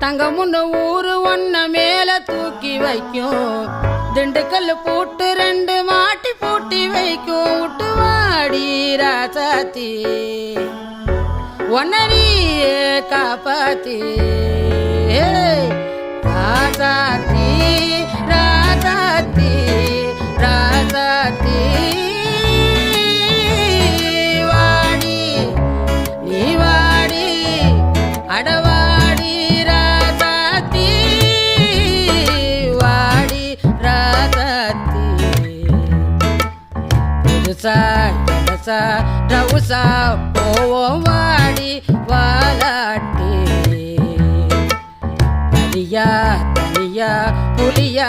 தங்கமுன்னு ஊரு ஒன்ன மேல தூக்கி வைக்கும் திண்டுக்கல் பூட்டு 2 மாட்டி பூட்டி வைக்கும் விட்டுவாடி ராசாத்தி ஒன்னரியே காப்பாத்தி ராசாத்தி ராசாத்தி ராசாத்தி வாடி நீ வாடி அடவாடி ராசாத்தி வாடி ராசாத்தி புதுசா இடசா ரவுசா போவோம் வாடி வாலாட்டி தனியா தனியா புலியா